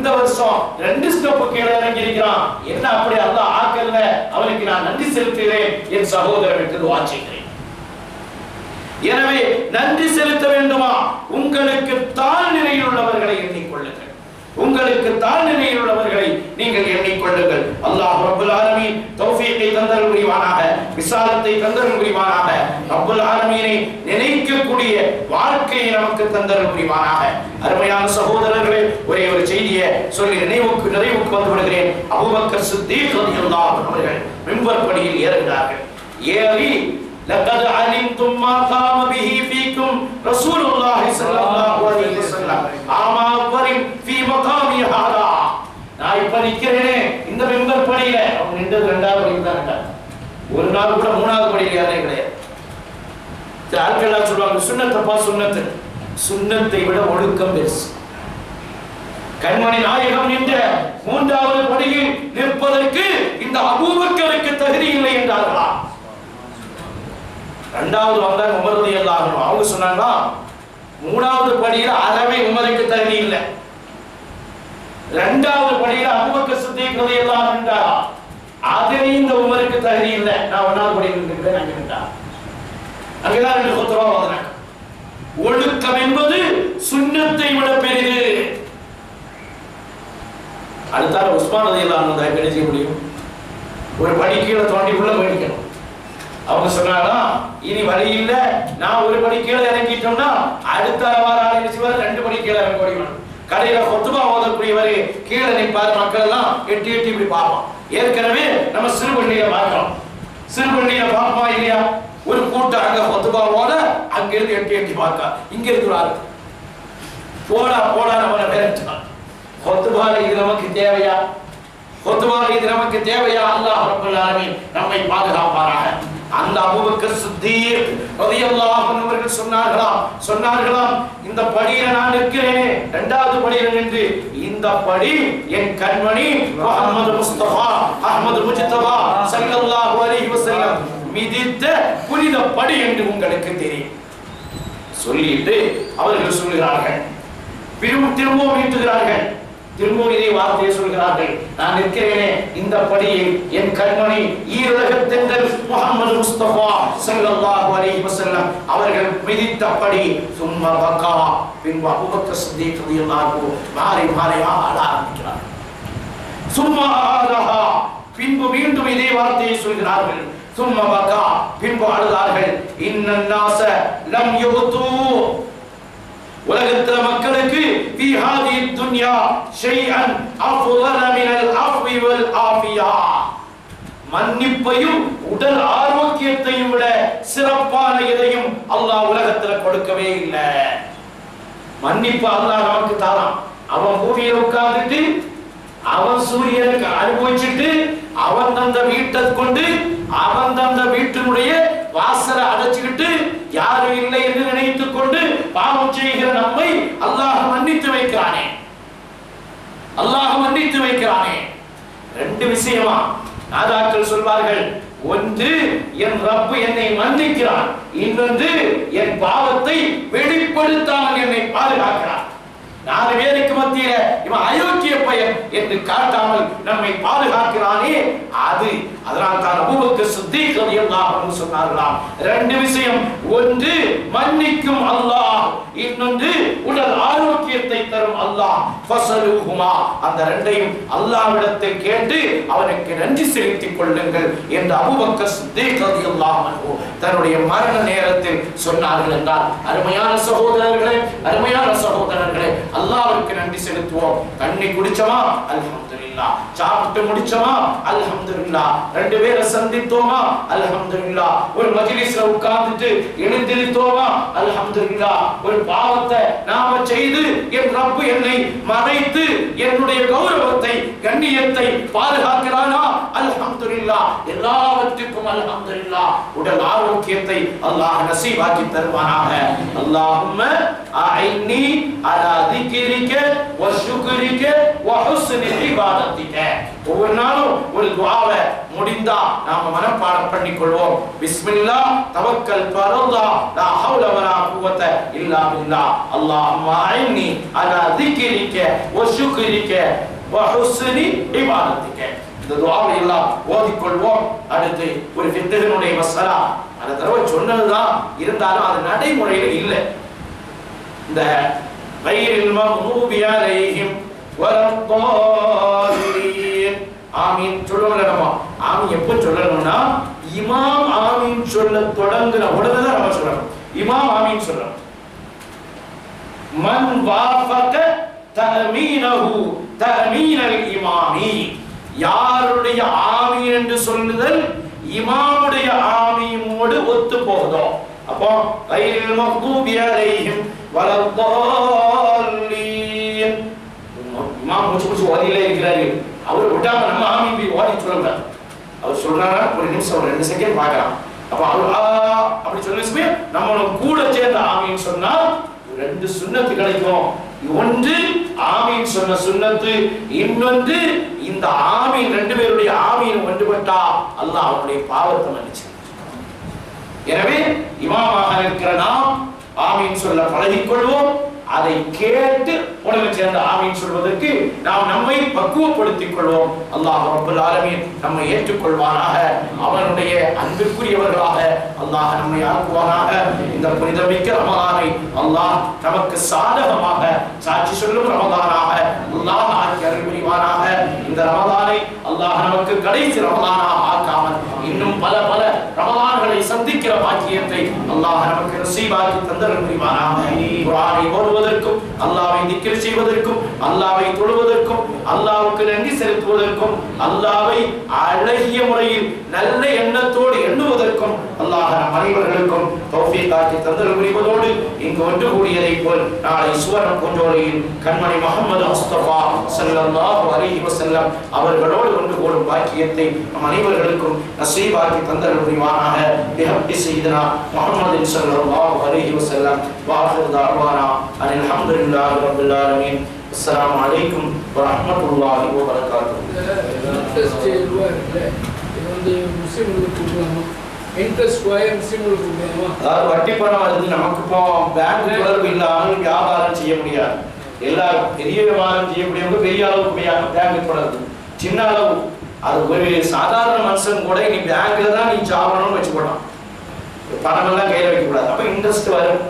இந்த வருஷம் 2 ஸ்டெப் கீழே இறங்கி இருக்கிறான். என்ன அப்படி அல்லாஹ் ஆக்கல்ல, அவனுக்கு நான் நன்றி செலுத்துகிறேன். என் சகோதரனுக்கு துஆ செய்கிறேன். எனவே நன்றி செலுத்த வேண்டுமா? உங்களுக்கு தாழ் நிலையில் உள்ளவர்களை எண்ணிக்கொள்ளுங்கள். உங்களுக்கு தாழ் நிலையில் உள்ளவர்களை நீங்கள் எண்ணிக்கொள்ளுங்கள். அல்லாஹ் ரப்பல் ஆலமீன் தௌஃபீகை தந்தருள் புரிவானாக, விசாலத்தை தந்தருள் புரிவானாக. ரப்பல் ஆலமீனை நினைக்கக்கூடிய வாழ்க்கையை நமக்கு தந்தருள் புரிவானாக. அருமையான சகோதரர்களே, ஒரே ஒரு செய்தியை சொல்லி நிறைவுக்கு வந்து விடுகிறேன். அபூபக்கர் சித்தீக் ரலியல்லாஹு அன்ஹு அவர்கள் மிம்பர் படியில் ஏறுகிறார்கள். ஏறி لقد علمتم ما قام به فيكم رسول الله صلى الله عليه وسلم اما اكبر في مقام هذا. நான் இப்ப நிக்கிறேனே இந்த மெம்பர் படியில, அவங்க நின்றது 2வது படியில தான் இருக்காங்க. ஒரு நாள் கூட 3வது படியில யாரே கிடையாது. ஆட்கள் சொல்லுவாங்க சுன்னத்தப்பா சுன்னத்து. சுன்னத்தை விட ஒழுக்கம் பெருசு. கண்மணி நாயகம் நின்ற 3வது படியில் நிற்பதற்கு இந்த அபூபக்கருக்கு தகுதி இல்லை என்றார்களா? 2வது வந்தாங்க உமர் ரலியல்லாஹு அன்ஹு. அவங்க சொன்னாங்க 3வது படியில அறவே உமருக்கு தகுதி இல்லை. 2வது படியில அபூபக்கர் சித்தீக் ரலியல்லாஹு அன்ஹு நின்றாரா? அதிலே இந்த உமருக்கு தகுதி இல்லை. நான் 1வது படியில நின்றேன், அங்க நின்றார். அங்கதான் 2 குத்வா ஓதுனாங்க. ஒழுக்கம் என்பது சுன்னத்தை விட பெரிது. அடுத்தால உஸ்மான் ரலியல்லாஹு அன்ஹு தான் என்ன செய்ய முடியும்? ஒரு படி கீழே தோண்டி உள்ள போயிடணும். அவங்க சொன்னாங்க இனி வழி இல்ல, நான் ஒரு படி கீழே இறங்கிட்டோம்னா அடுத்த வார ஆள் என்ன செய்வார்? 2 படி கீழே இறங்க முடியும். கடையில கொத்துபா ஓதக்கூடியவர் கீழே நிற்பார். மக்கள் எல்லாம் எட்டி எட்டி இப்படி பார்ப்போம். ஏற்கனவே நம்ம சிறுபள்ளியில பார்க்கிறோம். சிறுபள்ளியில பார்ப்போம் இல்லையா? ஒரு கூட்டம் அங்க கொத்துபா ஓத, அங்க இருந்து எட்டி எட்டி பார்க்க, இங்க இருக்கிறாரு போடா போடா நம்ம பேரட்டான். கொத்துபால இது நமக்கு தேவையா? கொத்துபால இது நமக்கு தேவையா? அல்லாஹ் ரப்பல் ஆலமீன் நம்மை பாதுகாப்பாராக. அந்த அபூபக்கர் சித்தீக் ரலியல்லாஹு அன்ஹு அவர்கள் சொன்னார்களாம் இந்த படியில நான் நிற்கிறேனே, 2வது படியில நின்று இந்த படி என் கண்மணி முஹம்மது முஸ்தபா அஹ்மது முஜ்தபா ஸல்லல்லாஹு அலைஹி வஸல்லம் மிதித்த புனித படி என்று உங்களுக்கு தெரியும் சொல்லிட்டு அவர்கள் சொல்கிறார்கள். திரும்பவும் மீட்டுகிறார்கள். திரும்பவும் இதே வார்த்தையை சொல்கிறார்கள். நான் நிற்கிறேனே இந்த படியில் என் கண்மணி ஈருலகத்தெங்கள் முஹம்மது முஸ்தபா ஸல்லல்லாஹு அலைஹி வஸல்லம் அவர்கள் மிதித்த படி. சும்மா பக்கா, பின்பு அபூபக்கர் சித்தீக் ரலியல்லாஹு அன்ஹு மாறி அழ ஆரம்பிக்கிறார். சும்மா ஆலஹா, பின்பு மீண்டும் இதே வார்த்தையை சொல்கிறார்கள். சும்மா பக்கா, பின்பு அழுதார்கள். இன்னன் நாஸ லம் யுது, உலகத்துல மக்களுக்கு في هذه الدنيا شيئا افضل من العفو والعافيه, மன்னிப்பையும் உடல் ஆரோக்கியத்தையும் விட சிறப்பான எதையும் அல்லாஹ் உலகத்துல கொடுக்கவே இல்லை. மன்னிப்பு அல்லாஹ் நமக்கு தரான். அவன் பூமியில உட்கார்ந்துட்டு அவன் சூரியனுக்கு அனுபவிச்சுட்டு அவன் தந்த வீட்டை கொண்டு அவன் தந்த வீட்டினுடைய வாசலை அடைச்சுக்கிட்டு யாரும் இல்லை என்று நினைத்துக் கொண்டு பாவம் செய்கிற நம்மை அல்லாஹ் மன்னித்து வைக்கிறானே. அல்லாஹ் மன்னித்து வைக்கிறானே. 2 விஷயமா நாதாக்கள் சொல்வார்கள். ஒன்று, என் ரப்பு என்னை மன்னிக்கிறான். இன்னொன்று, என் பாவத்தை வெளிப்படுத்தாமல் என்னை பாதுகாக்கிறான். 4 பேருக்கு மத்தியில இவன் அயோக்கிய பையன் என்று காட்டாமல் நம்மை பாதுகாக்கிறானே அது. அதனால் தான் அபூபக்கர் சித்தீக் ரலியல்லாஹு அன்ஹு சொன்னார்களாம் 2 விஷயம். ஒன்று மன்னிக்கும் அல்லாஹ், இன்னொன்று உடல் ஆரோக்கியத்தை தரும் அல்லாஹ். ஃபஸலுஹுமா, அந்த 2ஐயும் அல்லாஹ்விடத்தில் கேட்டு அவனுக்கு நன்றி செலுத்திக் கொள்ளுங்கள் என்று அபூபக்கர் சித்தீக் ரலியல்லாஹு அன்ஹு தன்னுடைய மரண நேரத்தில் சொன்னார்கள் என்றால், அருமையான சகோதரர்களே, அருமையான சகோதரர்களே, அல்லாஹ்வுக்கு நன்றி செலுத்துவோம். தண்ணி குடிச்சோமா அல்ஹம்துலில்லாஹ், சாப்பிட்டு முடிச்சோமா அல்ஹம்துலில்லாஹ், 2 பேரை சந்தித்தோமா அல்ஹம்துலில்லாஹ், ஒரு மஜ்லிஸ்ல உட்கார்ந்துட்டு எழுந்திருத்தோமா அல்ஹம்துலில்லாஹ், ஒரு பாவத்தை நாம செய்து என் ரப்பு என்னை மறைத்து என்னுடைய கௌரவத்தை கண்ணியத்தை பாதுகாக்கிறானா அல்ஹம்துலில்லாஹ், எல்லாவற்றுக்கும் அல்ஹம்துலில்லாஹ். உடல் ஆரோக்கியத்தை அல்லாஹ் நசீபாக்கி தருவானாக. அல்லாஹும்ம அஇன்னி அலா திக்ரிக வ ஷுக்ரிக வ ஹுஸ்னி இபாதத்திக. ஒவ்வொரு நாளும் ஒரு துஆவை முடிந்தா நாம மனப்பாடம் பண்ணிக்கொள்வோம். பிஸ்மில்லாஹ் தவக்கல்து அலல்லாஹ் லா ஹவ்ல வலா குவத இல்லா பில்லாஹ். அல்லாஹும்ம அஇன்னி அலா திக்ரிக வ ஷுக்ரிக வ ஹுஸ்னி இபாதத்திக. இந்த துஆவை எல்லாம் ஓதிக்கொள்வோம். அடுத்து ஒரு ஃபித்ஹினுடைய மஸலா அந்த தடவை சொன்னதுதான், இருந்தாலும் அது நடைமுறையில் இல்லை. இந்த கைரில் மக்தூபி அலைஹிம் வலத்தாலின் ஆமீன் சொல்லணும். நம்ம ஆமீன் எப்போ சொல்லணும்னா இமாம் ஆமீன் சொல்ல தொடங்குற உடனே தான் நம்ம சொல்லணும். இமாம் ஆமீன் சொல்லணும். மன் வாஃபக தஅமீனஹு தஅமீனல் இமாமி, யாருடைய ஆமீன் என்று சொல்லுதல் இமாமுடைய ஆமீனோடு ஒத்து போகுதோ, அப்போ கைரில் மக்தூபி அலைஹிம் வலத்தாலின் இமாம் முச்சு ஓதியிலே இருக்கிறாரு, அவர் விட்டாம நம்ம ஆமீன் போய் ஓதி சொல்லுங்க. அவர் சொல்றாரா ஒரு நிமிஷம் ஒரு 2 செகண்ட் பார்க்கலாம். அப்ப அவர் அப்படி சொல்லிச்சுமே நம்மளும் கூட சேர்ந்து ஆமீன் சொன்னா 2 சுன்னத்து கிடைக்கும். ஒன்று ஆமீன் சொன்ன சுன்னத்து, இன்னொன்று இந்த ஆமீன் 2 பேருடைய ஆமீன் ஒன்றுபட்டா அல்லாஹ் அவருடைய பாவத்தை மன்னிச்சு. எனவே இமாமாக இருக்கிற நாம் ஆமீன் சொல்ல பழகிக் கொள்வோம். அதை கேட்டு உடனே சேர்ந்து ஆமீன் சொல்வதற்கு நாம் நம்மை பக்குவப்படுத்திக் கொள்வோம். அல்லாஹ் ரப்பல் ஆலமீன் நம்மை ஏற்றுக்கொள்வானாக. அவனுடைய அன்பிற்குரியவர்களாக அல்லாஹ் நம்மை ஆக்குவானாக. இந்த புனிதமிக்க ரமலானை அல்லாஹ் நமக்கு சாதகமாக சாட்சி சொல்லும் ரமலானாக அல்லாஹ் ஆக்கி அருள் புரிவானாக. இந்த ரமலானை அல்லாஹ் நமக்கு கடைசி ரமலானாக ஆக்காமல் இன்னும் பல பல ரமலான்களை சந்திக்கிற பாக்கியத்தை அல்லாஹ் நமக்கு நசீபாக்கி தந்தருள் புரிவானாக. குர்ஆனை ஓதுவதற்கும் அல்லாஹ்வை திக்ர் செய்வதற்கும் அல்லாஹ்வை தொழுவதற்கும் அல்லாஹ்வுக்கு நன்றி செலுத்துவதற்கும் அல்லாஹ்வை அழகிய முறையில் நல்ல எண்ணத்தோடு எண்ணுவதற்கும் அல்லாஹ் நம் அனைவர்களுக்கும் தௌஃபீக் ஆக்கி தந்தருள் புரிவதோடு இங்கு ஒன்று கூடியதை போல் நாளை சுவர்ண பூஞ்சோலையில் கண்மணி முஹம்மது முஸ்தபா ஸல்லல்லாஹு அலைஹி வஸல்லம் அவர்களோடு ஒன்று கூடும் பாக்கியத்தை நம் அனைவர்களுக்கும் நசீபாக்கி தந்தருள் புரிவானாக. பிஹப்பி சய்யிதனா முஹம்மதின் ஸல்லல்லாஹு அலைஹி வஸல்லம் வாஹிரு தஅவானா அல்ஹம்துலில்லாஹி ரப்பில் ஆலமீன். அஸ்ஸலாமு அலைக்கும் வரஹ்மத்துல்லாஹி வபரகாத்துஹு. இன்ட்ரெஸ்ட் ரூபாய்ல இது வந்து முஸ்லிம்களுக்கு கொடுக்கலாமா? இன்ட்ரெஸ்ட் ரூபாய் முஸ்லிம்களுக்கு கொடுக்கலாமா? அதாவது வட்டி பணம் வருது, நமக்கு இப்போ பேங்க் தொடர்பு இல்லாமல் வியாபாரம் செய்ய முடியாது. எல்லா பெரிய வியாபாரம் செய்யக்கூடியவங்க பெரிய அளவுக்கு பேங்க் தொடர்பு, சின்ன அளவு அது ஒரு சாதாரண மனுஷன் கூட நீ பேங்க்ல தான் நீ ஜாபணும்னு வச்சு போடலாம், பணம் எல்லாம் கையில வைக்க கூடாது. அப்ப இன்ட்ரெஸ்ட் வரும்.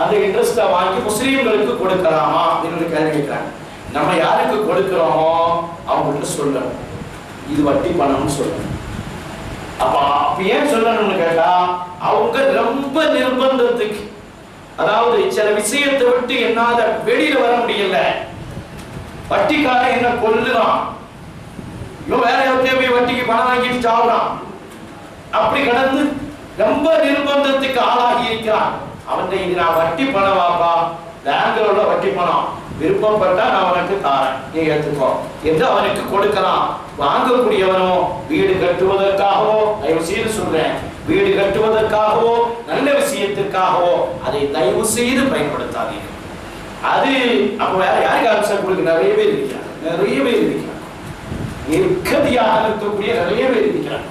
அந்த இன்ட்ரெஸ்ட்டை வாங்கி முஸ்லீம்களுக்கு கொடுக்கலாமா அப்படின்னு கேள்வி கேட்கிறாங்க. நம்ம யாருக்கு கொடுக்கிறோமோ அவங்கள்ட்ட சொல்லணும் இது வட்டி பணம்னு சொல்லணும். அப்ப ஏன் சொல்லணும்னு கேட்டா அவங்க ரொம்ப நிர்பந்தத்துக்கு, அதாவது சில விஷயத்தை விட்டு என்னால வெளியில வர முடியல, வட்டிக்காரன் என்ன கொல்லுறான், இவன் வேற யார்கிட்டயும் போய் வட்டிக்கு பணம் வாங்கிட்டு சாவுறான், அப்படி கடந்து ரொம்ப நிர்பந்தத்துக்கு ஆளாகி இருக்கிறான். அவன் இது நான் வட்டி பணம் வாப்பா, பேங்க்ல உள்ள வட்டி பணம் விருப்பப்பட்டா நான் உனக்கு தாரேன், நீ எடுத்துக்கோ என்று அவனுக்கு கொடுக்கலாம். வாங்கக்கூடியவனோ வீடு கட்டுவதற்காகவோ, தயவு செய்து சொல்றேன், வீடு கட்டுவதற்காகவோ நல்ல விஷயத்திற்காகவோ அதை தயவு செய்து பயன்படுத்தாதீங்க. அது அப்ப வேற யாருக்கு ஆன்சர் கொடுக்க நிறைய பேர் இருக்கிறாங்க, நிர்கதியாக இருக்கக்கூடிய நிறைய பேர் இருக்கிறாங்க.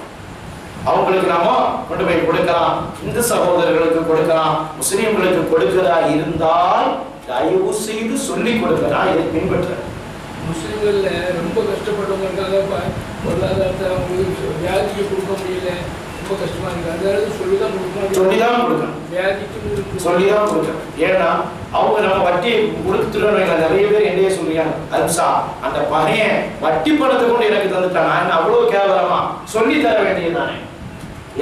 அவங்களுக்கு நாம கொண்டு போய் கொடுக்கலாம், இந்து சகோதரர்களுக்கு கொடுக்கலாம், முஸ்லிம்களுக்கு கொடுக்கிறதா இருந்தால் தயவு செய்து சொல்லி கொடுக்கலாம், இதை பின்பற்ற. முஸ்லிம்கள்ல ரொம்ப கஷ்டப்பட்டவங்களுக்காக பொருளாதாரத்தை அவங்களுக்கு வியாதிக்கு கொடுக்க முடியல, ரொம்ப கஷ்டமா இருக்கு. அதாவது சொல்லிதான் கொடுக்கணும், வியாதிக்கு சொல்லிதான் கொடுக்கணும். ஏன்னா அவங்க நம்ம வட்டியை கொடுத்துட்டோம். நிறைய பேர் என்னையே சொல்றீங்க, அம்சா அந்த பையன் வட்டி பணத்தை கொண்டு எனக்கு தந்துட்டான், நான் அவ்வளவு கேவலமா சொல்லி தர வேண்டியதுதானே.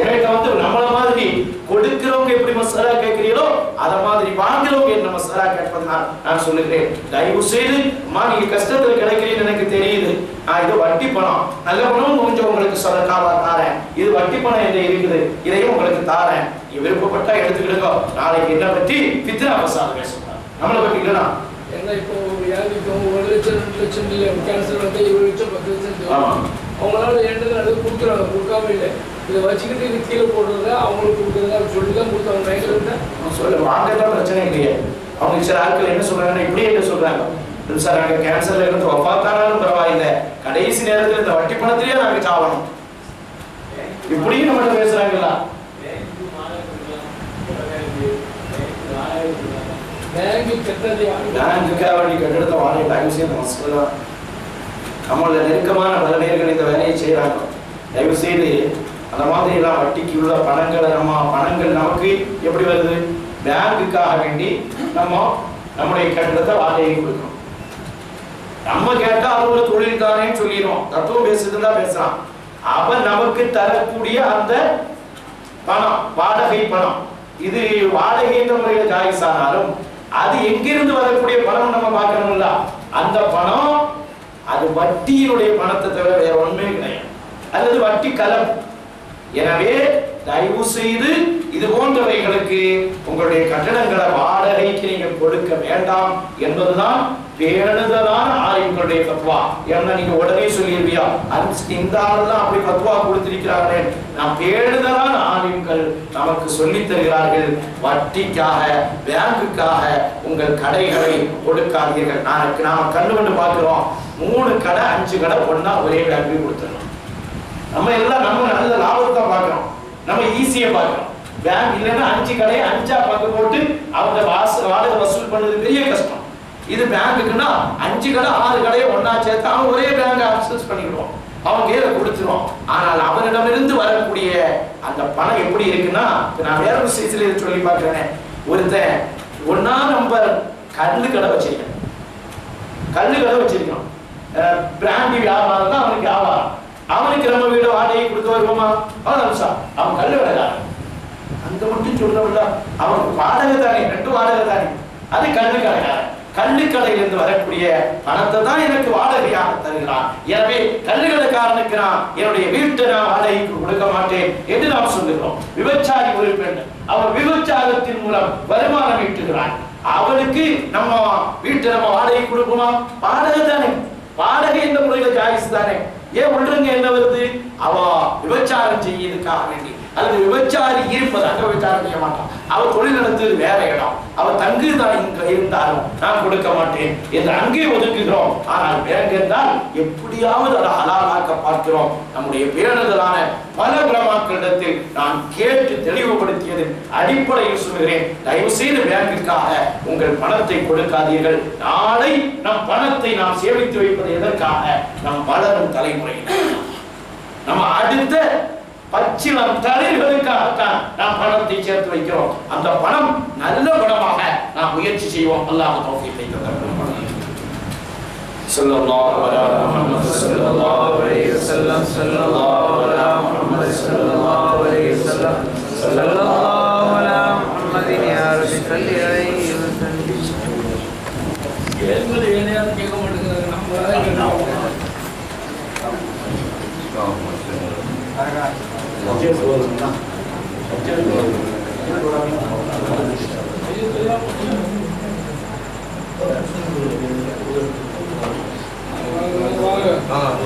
எனக்கு வந்து நம்மள மாதிரி கொடுக்கிறவங்க எப்படி மசாலா கேட்கிறீங்களோ அத மாதிரி வாங்குறவங்க என்ன மசாலா கேட்பதுனால் நான் சொல்லுகிறேன், தயவு செய்து அம்மா நீங்க கஷ்டத்துல கிடைக்கிறீங்கன்னு எனக்கு தெரியுது, நான் இது வட்டி பணம், நல்ல பணம் கொஞ்சம் உங்களுக்கு சதகாவா தாரேன், இது வட்டி பணம் என்ன இருக்குது இதையும் உங்களுக்கு தாரேன், விருப்பப்பட்டா எடுத்துக்கிடுங்க, நாளைக்கு என்ன பற்றி பித்னா மசாலா பேசலாம், நம்மளை பற்றி இல்லைனா. ஏன்னா இப்போ வியாதிக்கு 1 லட்சம் 2 லட்சம் இல்லை, கேன்சர் வந்து 7 லட்சம் 10 லட்சம் அவங்களால ஏண்டது அது கொடுக்குறாங்க, கொடுக்காம இல்லை. இதை வச்சுக்கிட்டு இது கீழே போடுறத அவங்களுக்கு கொடுக்குறதா சொல்லி தான் கொடுத்தாங்க. நைட்டில் சொல்ல வாங்கதான் பிரச்சனை இல்லையே. அவங்க சில ஆட்கள் என்ன சொல்றாங்கன்னா இப்படி என்ன சொல்றாங்க, சார் நாங்கள் கேன்சர்ல இருந்து வஃபாத்தானாலும் பரவாயில்லை, வட்டி பணத்திலேயே நாங்க சாவணும் இப்படியும் நம்ம பேசுறாங்களா? பேங்குக்காக வேண்டி கட்டிடத்தை வாங்கி தயவு செய்து மசூலா நம்மள நெருக்கமான பல நேர்கள் இந்த வேலையை செய்யறாங்க. தயவு செய்து அந்த மாதிரி எல்லாம் வட்டிக்கு உள்ள பணங்கள் நமக்கு எப்படி வருது? பேங்குக்காக வேண்டி நம்முடைய கட்டிடத்தை வாடகை கொடுக்கணும். நம்ம கேட்டா அது ஒரு தொழில் தானேன்னு சொல்லிடுவோம். தத்துவம் பேசுறதுதான் பேசுறான். அவன் நமக்கு தரக்கூடிய அந்த பணம் வாடகை பணம், இது வாடகை என்ற முறையில ஜாயிஸானாலும் அது எங்கிருந்து வரக்கூடிய பணம் நம்ம பார்க்கணும்ல. அந்த பணம் அது வட்டியினுடைய பணத்தை தவிர வேற ஒண்ணுமே கிடையாது, அல்லது வட்டி கலப்பு. எனவே தயவு செய்து இது போன்றவைகளுக்கு உங்களுடைய கட்டணங்களை வாடகைக்கு நீங்கள் கொடுக்க வேண்டாம் என்பதுதான் பேணுதலான ஆய்வுகளுடைய பத்வா. ஏன்னா நீங்க உடனே சொல்லிருவியா இந்த ஆளுதான் அப்படி பத்வா கொடுத்திருக்கிறார்களே. நாம் பேணுதலான ஆய்வுகள் நமக்கு சொல்லித் தருகிறார்கள். வட்டிக்காக பேங்குக்காக உங்கள் கடைகளை கொடுக்காதீர்கள். நாம கண்ணு கொண்டு பார்க்கிறோம், 3 கடை 5 கடை ஒண்ணா ஒரே பேங்க்கு கொடுத்துடணும். நம்ம எல்லாம் நம்ம நல்ல லாபத்தை பார்க்கிறோம், நம்ம ஈஸியா பார்க்கிறோம். பேங்க் இல்லைன்னா 5 கடை 5ஆ பங்கு போட்டு அவங்க வாடகை வசூல் பண்ணது பெரிய கஷ்டம். இது பேங்குக்குன்னா 5 கடை 6 கடையை ஒன்னா சேர்த்து அவன் ஒரே பேங்க் ஆக்சஸ் பண்ணிடுவோம், அவன் கையில கொடுத்துருவோம். ஆனால் அவனிடமிருந்து வரக்கூடிய அந்த பணம் எப்படி இருக்குன்னா, நான் வேற ஒரு விஷயத்துல சொல்லி பார்க்கிறேன். ஒருத்தன் ஒன்னா நம்பர் கல்லு கடை வச்சிருக்கேன், பிராண்டி வியாபாரம் தான் அவனுக்கு வியாபாரம். அவனுக்கு நம்ம வீடு வாடகை கொடுக்க வருவோமா? அவன் கல்லு கடைக்காரன். அந்த மட்டும் சொல்றவில்ல, அவனுக்கு வாடகை தானே, 2 வாடகை தானே, அது கல்லு கடைக்காரன். கல்லுக்கடையிலிருந்து வரக்கூடிய பணத்தை தான் எனக்கு வாடகையாக தருகிறான். எனவே கல்லுக்கடைக்காரனுக்கு நான் என்னுடைய வீட்டை நான் வாடகைக்கு கொடுக்க மாட்டேன் என்று நாம் சொல்லுகிறோம். விபச்சாரி ஒரு பெண், அவன் விபச்சாரத்தின் மூலம் வருமானம் ஈட்டுகிறான். அவனுக்கு நம்ம வீட்டை நம்ம வாடகை கொடுப்போமா? வாடகை தானே, வாடகை என்ற முறையில் ஜாயிஸ் தானே. ஏன் ஒன்றுங்க என்ன வருது? அவ விபச்சாரம் செய்யறதுக்காக வேண்டி, அல்லது விபச்சாரி இருப்பது, அங்க விபச்சாரம் செய்ய மாட்டான், அவ தொழில் நடத்துவது வேற இடம், அவ தங்குதான் இங்க இருந்தாலும் நான் கொடுக்க மாட்டேன் என்று அங்கே ஒதுக்குகிறோம். ஆனால் பேங்க் என்றால் எப்படியாவது அதை ஹலாலாக்க பார்க்கிறோம். நம்முடைய பேணுதலான பல உலமாக்களிடத்தில் நான் கேட்டு தெளிவுபடுத்தியது அடிப்படையில் சொல்கிறேன், தயவு செய்து பேங்குக்காக உங்கள் பணத்தை கொடுக்காதீர்கள். நாளை நம் பணத்தை நாம் சேமித்து வைப்பது எதற்காக? நம் வளரும் தலைமுறை, நம்ம அடுத்த பச்சிலம் தலைவர்களுக்காகத்தான் நாம் பணத்தை சேர்த்து வைக்கிறோம். அந்த பணம் நல்ல பணமாக நாம் முயற்சி செய்வோம். அல்லாஹ் தௌஃபீக்கை தரட்டும். ஸல்லல்லாஹு அலைஹி வஸல்லம் ஸல்லல்லாஹு அலா முஹம்மது ஸல்லல்லாஹு அலைஹி வஸல்லம் ஸல்லல்லாஹு அலா முஹம்மதின் யா ரப்பி ஸல்லி அலைஹி வஸல்லம். ஏனையாவது கேட்க மாட்டேங்கிறாங்க, நம்மளால கேட்கலாம். வாங்க